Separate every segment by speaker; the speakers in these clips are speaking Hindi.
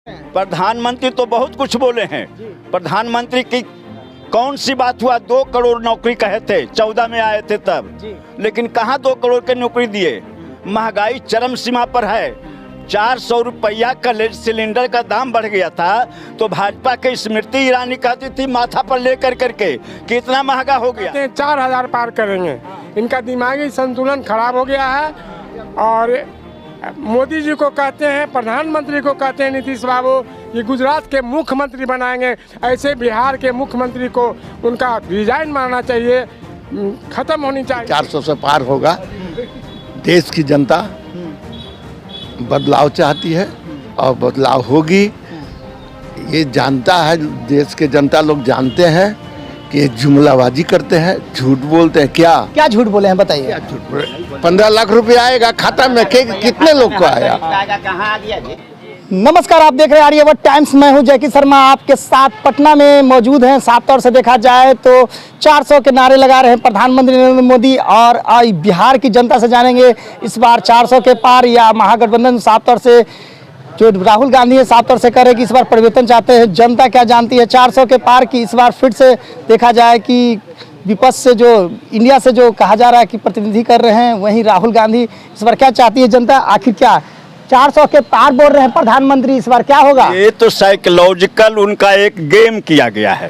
Speaker 1: प्रधानमंत्री तो बहुत कुछ बोले हैं। प्रधानमंत्री की कौन सी बात हुआ? 2 करोड़ नौकरी कहे थे, 14 में आए थे तब, लेकिन कहाँ 2 करोड़ की नौकरी दिए? महंगाई चरम सीमा पर है। 400 रुपया का सिलेंडर का दाम बढ़ गया था तो भाजपा की स्मृति ईरानी कहती थी माथा पर लेकर करके कि इतना महंगा हो गया।
Speaker 2: 4000 पार करेंगे। इनका दिमागी संतुलन खराब हो गया है। और मोदी जी को कहते हैं, प्रधानमंत्री को कहते हैं नीतीश बाबू, ये गुजरात के मुख्यमंत्री बनाएंगे। ऐसे बिहार के मुख्यमंत्री को उनका रिजाइन मारना चाहिए, खत्म होनी चाहिए।
Speaker 3: 400 से पार होगा। देश की जनता बदलाव चाहती है और बदलाव होगी, ये जानता है। देश के जनता लोग जानते हैं कि ये जुमलाबाजी करते हैं, झूठ बोलते हैं। क्या
Speaker 4: झूठ बोले हैं बताइए?
Speaker 3: 15 लाख रुपया आएगा खाता में, कितने लोग को आया?
Speaker 1: कहाँ आ गया जी?
Speaker 4: नमस्कार, आप देख रहे हैं आर्यावर्त टाइम्स। मैं हूं जैकी शर्मा, आपके साथ पटना में मौजूद हैं। साफ तौर से देखा जाए तो 400 के नारे लगा रहे हैं प्रधानमंत्री नरेंद्र मोदी। और बिहार की जनता से जानेंगे इस बार 400 के पार या महागठबंधन। साफ तौर से जो राहुल गांधी है साफ तौर से कह रहे हैं कि इस बार परिवर्तन चाहते हैं। जनता क्या जानती है 400 के पार की? इस बार फिर से देखा जाए कि विपक्ष से जो इंडिया से जो कहा जा रहा है कि प्रतिनिधि कर रहे हैं, वहीं राहुल गांधी इस बार क्या चाहती है जनता? आखिर क्या 400 के पार बोल रहे हैं प्रधानमंत्री, इस बार क्या होगा?
Speaker 1: ये तो साइकोलॉजिकल उनका एक गेम किया गया है।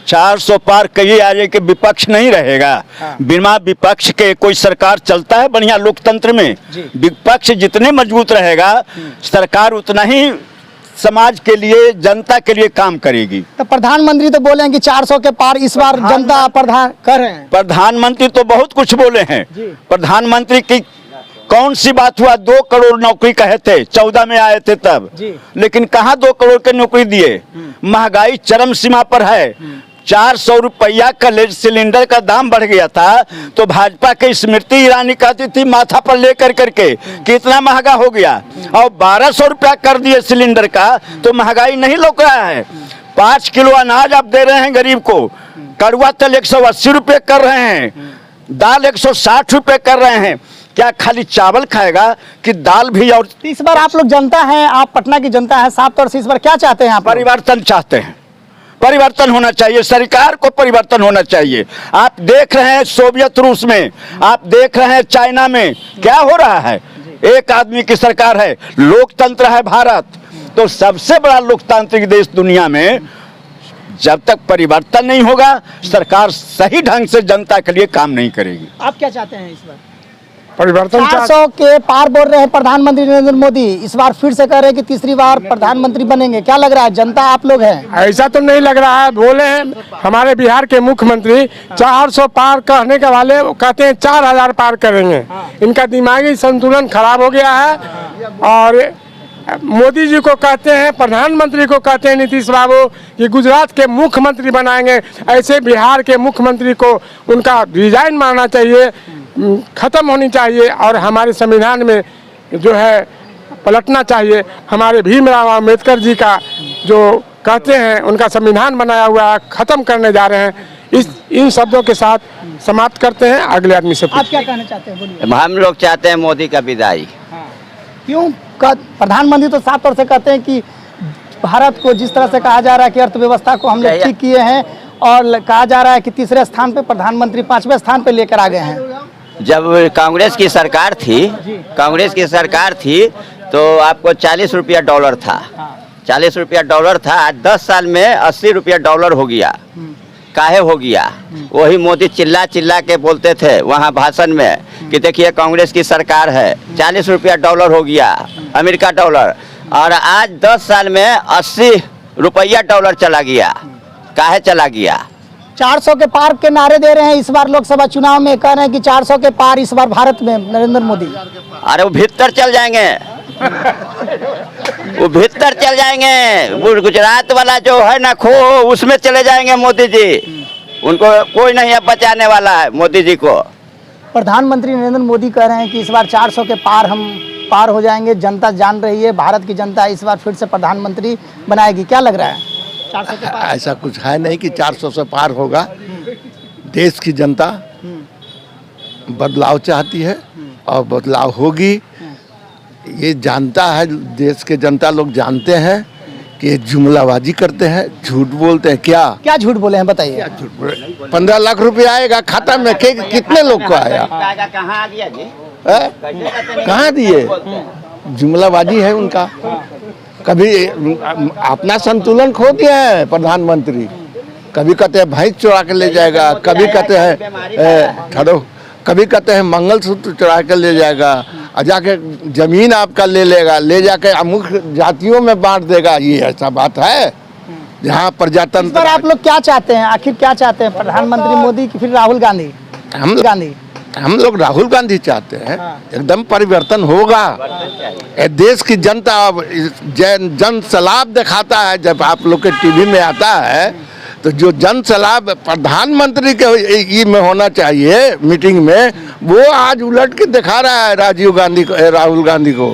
Speaker 1: 400 पार कहिए आगे के विपक्ष नहीं रहेगा। बिना विपक्ष के कोई सरकार चलता है बढ़िया लोकतंत्र में? विपक्ष जितने मजबूत रहेगा सरकार उतना ही समाज के लिए, जनता के लिए काम करेगी।
Speaker 4: तो प्रधानमंत्री तो बोले हैं कि 400 के पार इस बार जनता कर रहे हैं।
Speaker 1: प्रधानमंत्री तो बहुत कुछ बोले हैं। प्रधानमंत्री की कौन सी बात हुआ? 2 करोड़ नौकरी कहे थे, 14 में आए थे तब, लेकिन कहाँ 2 करोड़ की नौकरी दिए? महंगाई चरम सीमा पर है। 400 रुपया का सिलेंडर का दाम बढ़ गया था तो भाजपा की स्मृति ईरानी कहती थी माथा पर लेकर करके कि इतना महंगा हो गया। और 1200 रुपया कर दिए सिलेंडर का तो महंगाई नहीं लौक रहा है। 5 किलो अनाज आप दे रहे हैं गरीब को, कड़वा तेल 180 रुपये कर रहे हैं, दाल 160 रुपये कर रहे हैं। क्या खाली चावल खाएगा कि दाल भी? और
Speaker 4: इस बार आप लोग जनता हैं, आप पटना की जनता है, साफ तौर से इस बार क्या चाहते हैं आप?
Speaker 1: परिवर्तन चाहते हैं। परिवर्तन होना चाहिए, सरकार को परिवर्तन होना चाहिए। आप देख रहे हैं सोवियत रूस में, आप देख रहे हैं चाइना में क्या हो रहा है। एक आदमी की सरकार है, लोकतंत्र है भारत, तो सबसे बड़ा लोकतांत्रिक देश दुनिया में। जब तक परिवर्तन नहीं होगा सरकार सही ढंग से जनता के लिए काम नहीं करेगी।
Speaker 4: आप क्या चाहते हैं इस बार?
Speaker 2: परिवर्तन
Speaker 4: 400 के पार बोल रहे हैं प्रधानमंत्री नरेंद्र मोदी, इस बार फिर से कह रहे हैं कि तीसरी बार प्रधानमंत्री बनेंगे। क्या लग रहा है, जनता आप लोग हैं?
Speaker 2: ऐसा तो नहीं लग रहा है। बोले हैं हमारे बिहार के मुख्यमंत्री 400 पार कहने के वाले कहते हैं 4000 पार करेंगे। इनका दिमागी संतुलन खराब हो गया है। और मोदी जी को कहते हैं, प्रधानमंत्री को कहते हैं नीतीश बाबू, ये गुजरात के मुख्यमंत्री बनाएंगे। ऐसे बिहार के मुख्यमंत्री को उनका रिजाइन मारना चाहिए, खत्म होनी चाहिए। और हमारे संविधान में जो है पलटना चाहिए। हमारे भीमराव अम्बेडकर जी का जो कहते हैं उनका संविधान बनाया हुआ है, खत्म करने जा रहे हैं। इन शब्दों के साथ समाप्त करते हैं। अगले आदमी से
Speaker 4: आप क्या कहना चाहते हैं, बोलिए।
Speaker 5: हम लोग चाहते हैं मोदी का विदाई।
Speaker 4: क्यों? प्रधानमंत्री तो साफ तौर से कहते हैं कि भारत को जिस तरह से कहा जा रहा है कि अर्थव्यवस्था को हम लोग ठीक किए हैं, और कहा जा रहा है कि तीसरे स्थान पे प्रधानमंत्री 5वें स्थान पे लेकर आ गए हैं।
Speaker 5: जब कांग्रेस की सरकार थी तो आपको 40 रुपया डॉलर था। 40 रुपया डॉलर था। आज 10 साल में 80 रुपया डॉलर हो गया। काहे हो गया? वही मोदी चिल्ला चिल्ला के बोलते थे वहाँ भाषण में कि देखिए कांग्रेस की सरकार है। 40 रुपया डॉलर हो गया, अमेरिका डॉलर। और आज 10 साल में 80 रुपया डॉलर चला गया। काहे चला गया?
Speaker 4: 400 के पार के नारे दे रहे हैं इस बार लोकसभा चुनाव में, कह रहे हैं कि 400 के पार इस बार भारत में नरेंद्र मोदी।
Speaker 5: अरे वो भीतर चल जाएंगे वो भीतर चल जाएंगे। गुजरात वाला जो है ना खो, उसमें चले जाएंगे मोदी जी। उनको कोई नहीं अब बचाने वाला है मोदी जी को।
Speaker 4: प्रधानमंत्री नरेंद्र मोदी कह रहे हैं कि इस बार 400 के पार हम पार हो जाएंगे। जनता जान रही है, भारत की जनता इस बार फिर से प्रधानमंत्री बनाएगी। क्या लग रहा है 400 के पार?
Speaker 3: ऐसा कुछ है नहीं कि 400 से पार होगा। देश की जनता बदलाव चाहती है और बदलाव होगी, ये जानता है। देश के जनता लोग जानते हैं कि ये जुमलाबाजी करते हैं, झूठ बोलते हैं। क्या
Speaker 4: क्या झूठ बोले हैं बताइए।
Speaker 3: 15 लाख रुपया आएगा खाता में, कितने लोग को आया?
Speaker 5: कहाँ आ गया जी?
Speaker 3: कहाँ दिए? जुमलाबाजी है उनका। कभी अपना संतुलन खो दिया है प्रधानमंत्री। कभी कहते हैं भैंस चुरा के ले जाएगा, कभी कहते हैं ठहरो, कभी कहते हैं मंगलसूत्र चुरा के ले जाएगा और जाके जमीन आपका ले लेगा, ले जाके अमुक जातियों में बांट देगा। ये ऐसा बात है जहाँ
Speaker 4: इस
Speaker 3: प्रजातंत्र।
Speaker 4: बार आप लोग क्या चाहते हैं, आखिर क्या चाहते हैं, प्रधानमंत्री मोदी की फिर राहुल गांधी?
Speaker 3: हम लोग राहुल गांधी चाहते हैं। एकदम परिवर्तन होगा। ये देश की जनता अब जन सलाब दिखाता है। जब आप लोग के टीवी में आता है तो जो जन सलाब प्रधानमंत्री के में होना चाहिए मीटिंग में, वो आज उलट के दिखा रहा है राहुल गांधी को।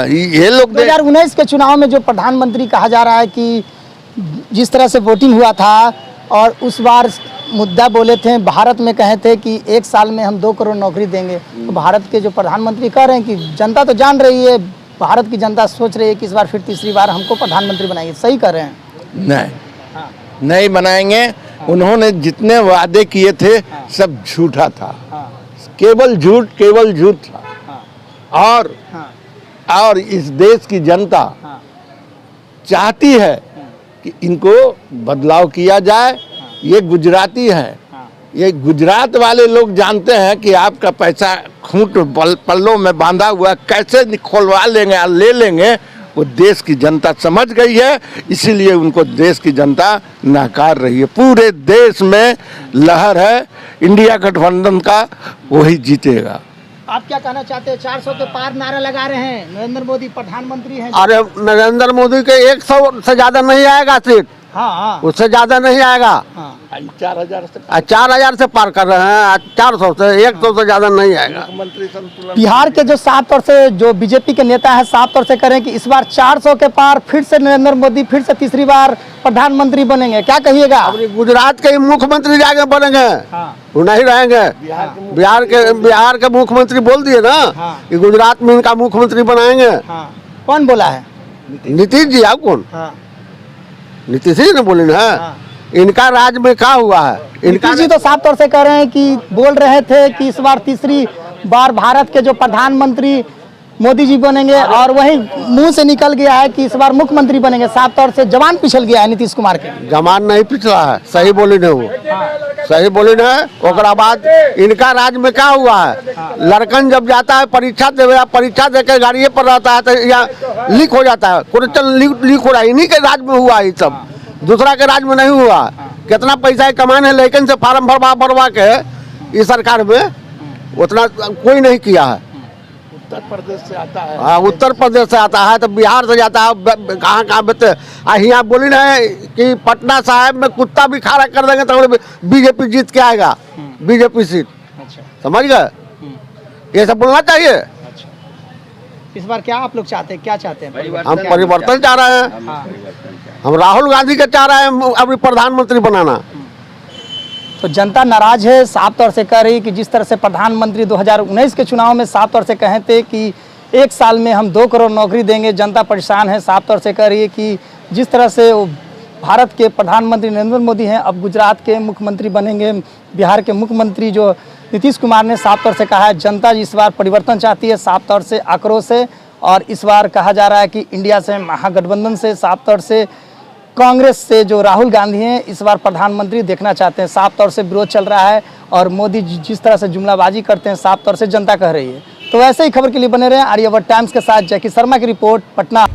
Speaker 3: ये लोग
Speaker 4: 2019 के चुनाव में जो प्रधानमंत्री कहा जा रहा है कि जिस तरह से वोटिंग हुआ था और उस बार मुद्दा बोले थे, भारत में कहे थे कि 1 साल में हम 2 करोड़ नौकरी देंगे। तो भारत के जो प्रधानमंत्री कह रहे हैं कि जनता तो जान रही है, भारत की जनता सोच रही है कि इस बार फिर तीसरी बार हमको प्रधानमंत्री बनाएंगे। सही कर रहे हैं?
Speaker 3: नहीं बनाएंगे। उन्होंने जितने वादे किए थे सब झूठा था। केवल झूठ था। और इस देश की जनता चाहती है कि इनको बदलाव किया जाए। ये गुजराती हैं। ये गुजरात वाले लोग जानते हैं कि आपका पैसा खूंट पल्लों में बांधा हुआ कैसे खोलवा लेंगे और ले लेंगे। वो देश की जनता समझ गई है, इसीलिए उनको देश की जनता नकार रही है। पूरे देश में लहर है इंडिया गठबंधन का, वही जीतेगा।
Speaker 4: आप क्या कहना चाहते हैं? 400 के पार नारा लगा रहे हैं, नरेंद्र मोदी प्रधानमंत्री हैं।
Speaker 6: अरे नरेंद्र मोदी के 100 से ज्यादा नहीं आएगा सीट।
Speaker 4: हाँ,
Speaker 6: उससे ज्यादा नहीं आएगा। 4000 से पार कर रहे हैं, 400 से 100 से ज्यादा नहीं आएगा।
Speaker 4: बिहार के जो साफ तौर से जो बीजेपी के नेता हैं साफ तौर से करें कि इस बार 400 के पार फिर से नरेंद्र मोदी फिर से तीसरी बार प्रधानमंत्री बनेंगे, क्या कहिएगा?
Speaker 6: गुजरात के मुख्यमंत्री जाके बनेंगे। वो नहीं रहेंगे। बिहार के मुख्यमंत्री बोल दिए ना कि गुजरात में इनका मुख्यमंत्री बनाएंगे।
Speaker 4: कौन बोला है?
Speaker 6: नीतीश जी। आप कौन? नीतीश जी ने बोले ना। इनका राज में क्या हुआ है?
Speaker 4: नीतीश जी तो साफ तौर से कह रहे हैं कि बोल रहे थे कि इस बार तीसरी बार भारत के जो प्रधानमंत्री मोदी जी बनेंगे, और वही मुंह से निकल गया है कि इस बार मुख्यमंत्री बनेंगे। साफ तौर से जवान पिछल गया है नीतीश कुमार के।
Speaker 6: जवान नहीं पिछला है, सही बोले न वो। सही बोले न। ओकरा बाद इनका राज में क्या हुआ है? लड़कन जब जाता है परीक्षा देवे, परीक्षा देकर गाड़िए पर रहता है तो यहाँ लीक हो जाता है, क्वेश्चन लीक हो रहा है। इन्हीं के राज में हुआ है सब, दूसरा के राज में नहीं हुआ। कितना पैसा कमाने है, लेकिन से फार्म भरवा के इस सरकार में उतना कोई नहीं किया है।
Speaker 3: उत्तर प्रदेश से आता है।
Speaker 6: हाँ, उत्तर प्रदेश से आता है तो बिहार से जाता है। कहाँ कहाँ बेचते? यहाँ बोली ना कि पटना साहिब में कुत्ता भी खड़ा कर देंगे तो बीजेपी जीत के आएगा, बीजेपी सीट। समझ गए? ये सब बोलना चाहिए।
Speaker 4: इस बार क्या आप लोग चाहते हैं, क्या चाहते हैं?
Speaker 6: हम परिवर्तन चाह रहे हैं। हम राहुल गांधी के चाह रहे हैं अभी प्रधानमंत्री बनाना।
Speaker 4: तो जनता नाराज है, साफ तौर से कह रही कि जिस तरह से प्रधानमंत्री 2019 के चुनाव में साफ तौर से कहे थे कि 1 साल में हम 2 करोड़ नौकरी देंगे, जनता परेशान है। साफ तौर से कह रही है कि जिस तरह से भारत के प्रधानमंत्री नरेंद्र मोदी हैं, अब गुजरात के मुख्यमंत्री बनेंगे। बिहार के मुख्यमंत्री जो नीतीश कुमार ने साफ तौर से कहा है जनता इस बार परिवर्तन चाहती है, साफ तौर से आक्रोश है। और इस बार कहा जा रहा है कि इंडिया से, महागठबंधन से, साफ तौर से कांग्रेस से जो राहुल गांधी हैं इस बार प्रधानमंत्री देखना चाहते हैं। साफ तौर से विरोध चल रहा है और मोदी जिस तरह से जुमलाबाजी करते हैं साफ तौर से जनता कह रही है। तो ऐसे ही खबर के लिए बने रहे आर्यावर्त टाइम्स के साथ। जैकी शर्मा की रिपोर्ट, पटना।